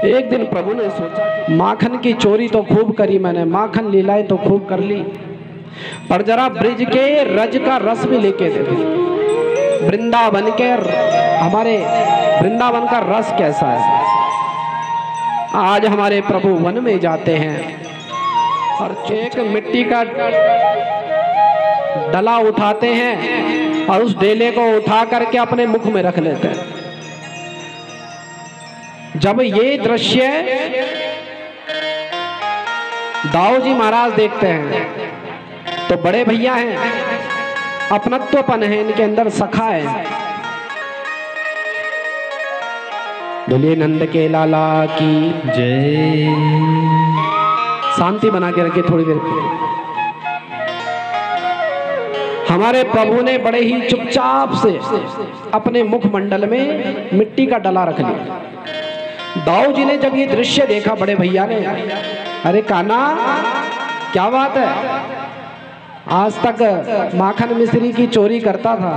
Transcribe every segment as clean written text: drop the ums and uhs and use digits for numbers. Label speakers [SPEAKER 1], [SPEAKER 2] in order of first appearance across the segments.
[SPEAKER 1] एक दिन प्रभु ने सोचा माखन की चोरी तो खूब करी मैंने, माखन लीलाएं तो खूब कर ली, पर जरा ब्रिज के रज का रस भी लेके दे। वृंदावन के हमारे वृंदावन का रस कैसा है। आज हमारे प्रभु वन में जाते हैं और एक मिट्टी का डला उठाते हैं और उस डेले को उठा करके अपने मुख में रख लेते हैं। जब ये दृश्य दाऊ जी महाराज देखते हैं तो बड़े भैया हैं, अपनत्वपन है इनके अंदर, सखा है। बोलिए नंद के लाला की जय। शांति बना के रखिए थोड़ी देर के। हमारे प्रभु ने बड़े ही चुपचाप से अपने मुखमंडल में मिट्टी का डला रख लिया। दाऊ जी ने जब ये दृश्य देखा, बड़े भैया ने, अरे कान्हा क्या बात है, आज तक माखन मिश्री की चोरी करता था,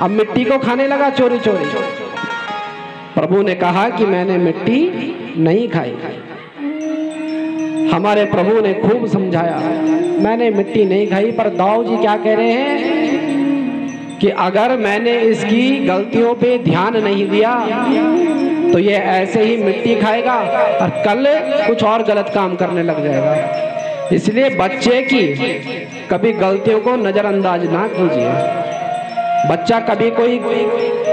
[SPEAKER 1] अब मिट्टी को खाने लगा चोरी चोरी। प्रभु ने कहा कि मैंने मिट्टी नहीं खाई। हमारे प्रभु ने खूब समझाया, मैंने मिट्टी नहीं खाई, पर दाऊ जी क्या कह रहे हैं कि अगर मैंने इसकी गलतियों पे ध्यान नहीं दिया तो ये ऐसे ही मिट्टी खाएगा और कल कुछ और गलत काम करने लग जाएगा। इसलिए बच्चे की कभी गलतियों को नजरअंदाज ना कीजिए। बच्चा कभी कोई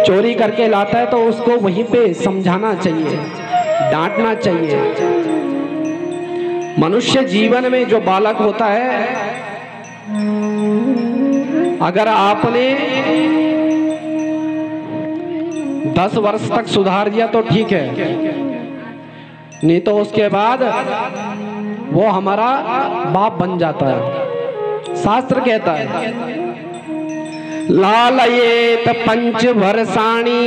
[SPEAKER 1] चोरी करके लाता है तो उसको वहीं पे समझाना चाहिए, डांटना चाहिए। मनुष्य जीवन में जो बालक होता है, अगर आपने 10 वर्ष तक सुधार दिया तो ठीक है, नहीं तो उसके बाद वो हमारा बाप बन जाता है। शास्त्र कहता है लालयेत 5 वर्षाणि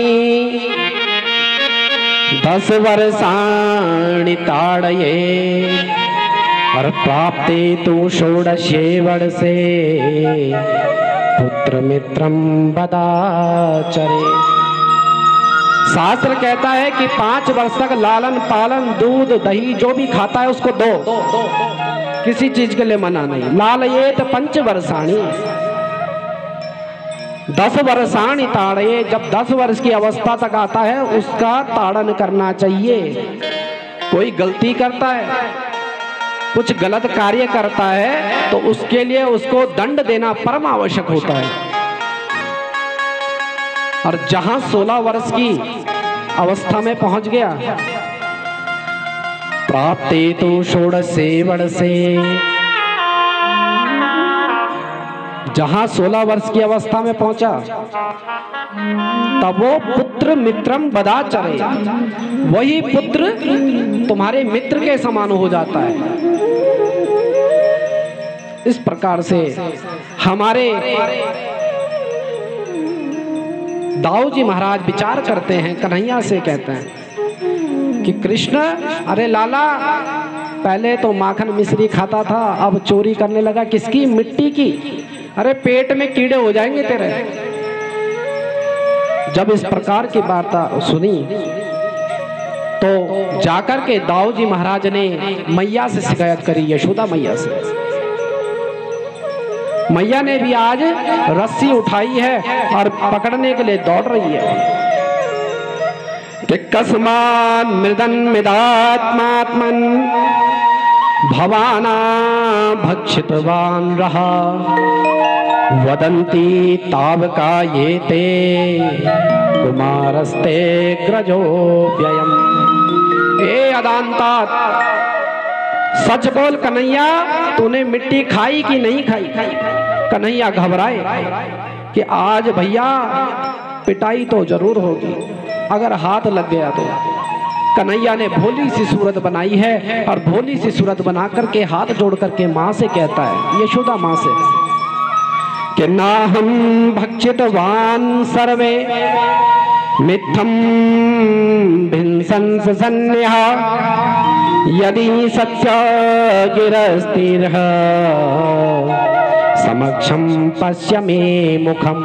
[SPEAKER 1] 10 वर्षाणि ताड़ये और प्राप्ते तो 16 वर्षे पुत्र मित्रम बदाचरे। शास्त्र कहता है कि 5 वर्ष तक लालन पालन, दूध दही जो भी खाता है उसको दो, किसी चीज के लिए मना नहीं। लालयेत 5 वर्षाणि 10 वर्षाणि ताड़ये, जब 10 वर्ष की अवस्था तक आता है उसका ताड़न करना चाहिए। कोई गलती करता है, कुछ गलत कार्य करता है तो उसके लिए उसको दंड देना परम आवश्यक होता है। और जहां 16 वर्ष की अवस्था में पहुंच गया, प्राप्ते तो 16 वर्षे, जहां 16 वर्ष की अवस्था में पहुंचा तब वो पुत्र मित्रम बदाचरे, वही पुत्र तुम्हारे मित्र के समान हो जाता है। इस प्रकार से हमारे दाऊ जी महाराज विचार करते हैं, कन्हैया से कहते हैं कि कृष्ण, अरे लाला पहले तो माखन मिश्री खाता था, अब चोरी करने लगा, किसकी? मिट्टी की। अरे पेट में कीड़े हो जाएंगे तेरे। जब इस प्रकार की वार्ता सुनी तो जाकर के दाऊ जी महाराज ने मैया से शिकायत करी, यशोदा मैया से। मैया ने भी आज रस्सी उठाई है और पकड़ने के लिए दौड़ रही है कि कस्मान् मृदन मिदात्मात्मन भवाना भक्षितवान रहा वदंती तावका ये ते कुमारस्ते ग्रजो व्ययम्। ए अदांता, सच बोल कन्हैया, तूने मिट्टी खाई कि नहीं खाई? कन्हैया घबराए कि आज भैया पिटाई तो जरूर होगी, अगर हाथ लग गया तो। कन्हैया ने भोली सी सूरत बनाई है और भोली सी सूरत बना करके हाथ जोड़ करके माँ से कहता है, यशोदा माँ से, कि ना हम भक्षितवान सर्वे मिथ्यम भिंसंस सन्न्यः यदि सत्य गिरस्तिर समक्षम पश्य मे मुखम।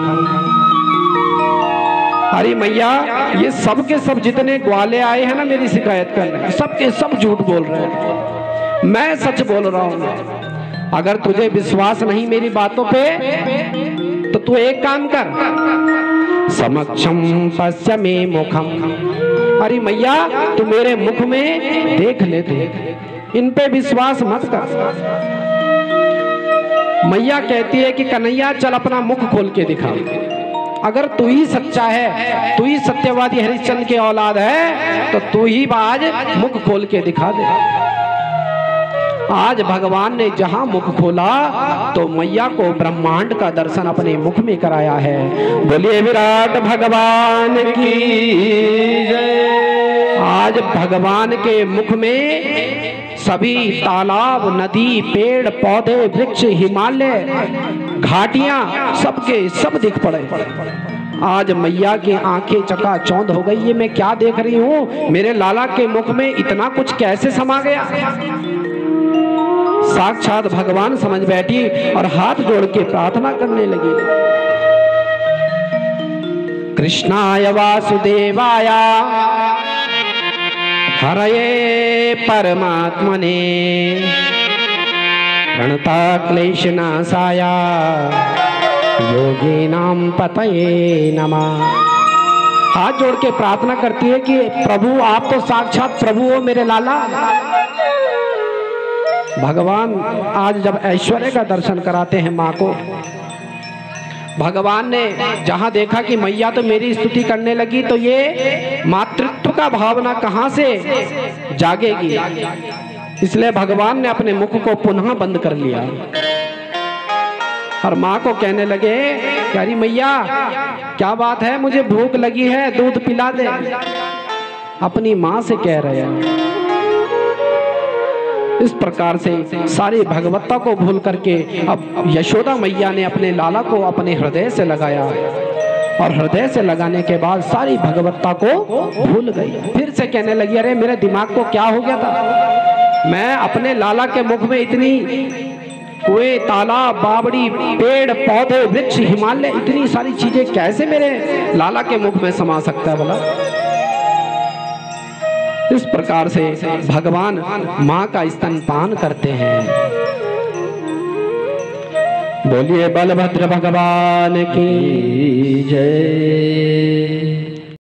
[SPEAKER 1] अरे मैया, ये सब के सब जितने ग्वाले आए हैं ना मेरी शिकायत करने, सबके सब झूठ बोल रहे हैं, मैं सच बोल रहा हूं। अगर तुझे विश्वास नहीं मेरी बातों पे तो तू एक काम कर, समक्षम पश्य मे मुखम। अरे मैया, तू मेरे मुख में देख ले, तू इन पे विश्वास मत कर। मैया कहती है कि कन्हैया चल अपना मुख खोल के दिखा। अगर तू ही सच्चा है, तू ही सत्यवादी हरिश्चंद्र के औलाद है, तो तू ही आज मुख खोल के दिखा दे। आज भगवान ने जहां मुख खोला तो मैया को ब्रह्मांड का दर्शन अपने मुख में कराया है। बोलिए विराट भगवान की जय। आज भगवान के मुख में सभी तालाब, नदी, पेड़ पौधे, वृक्ष, हिमालय, घाटियां सबके सब दिख पड़े। आज मैया की आंखें चकाचौंध हो गई। ये मैं क्या देख रही हूँ, मेरे लाला के मुख में इतना कुछ कैसे समा गया। साक्षात भगवान समझ बैठी और हाथ जोड़ के प्रार्थना करने लगी। कृष्णाय वासुदेवाय हरये परमात्मने प्रणता क्लेशनाशाय योगिनां पतये नमः। हाथ जोड़ के प्रार्थना करती है कि प्रभु आप तो साक्षात प्रभु हो मेरे लाला। भगवान आज जब ऐश्वर्य का दर्शन कराते हैं माँ को, भगवान ने जहां देखा कि मैया तो मेरी स्तुति करने लगी, तो ये मातृत्व का भावना कहां से जागेगी। इसलिए भगवान ने अपने मुख को पुनः बंद कर लिया और माँ को कहने लगे कि अरे मैया क्या बात है, मुझे भूख लगी है, दूध पिला दे। अपनी माँ से कह रहे हैं। इस प्रकार से सारी भगवत्ता को भूल करके अब यशोदा मैया ने अपने लाला को अपने हृदय से लगाया और हृदय से लगाने के बाद सारी भगवत्ता को भूल गई। फिर से कहने लगी अरे मेरे दिमाग को क्या हो गया था, मैं अपने लाला के मुख में इतनी कुएं, तालाब, बावड़ी, पेड़ पौधे, वृक्ष, हिमालय, इतनी सारी चीजें कैसे मेरे लाला के मुख में समा सकता है भला। इस प्रकार से भगवान माँ का स्तनपान करते हैं। बोलिए बलभद्र भगवान की जय।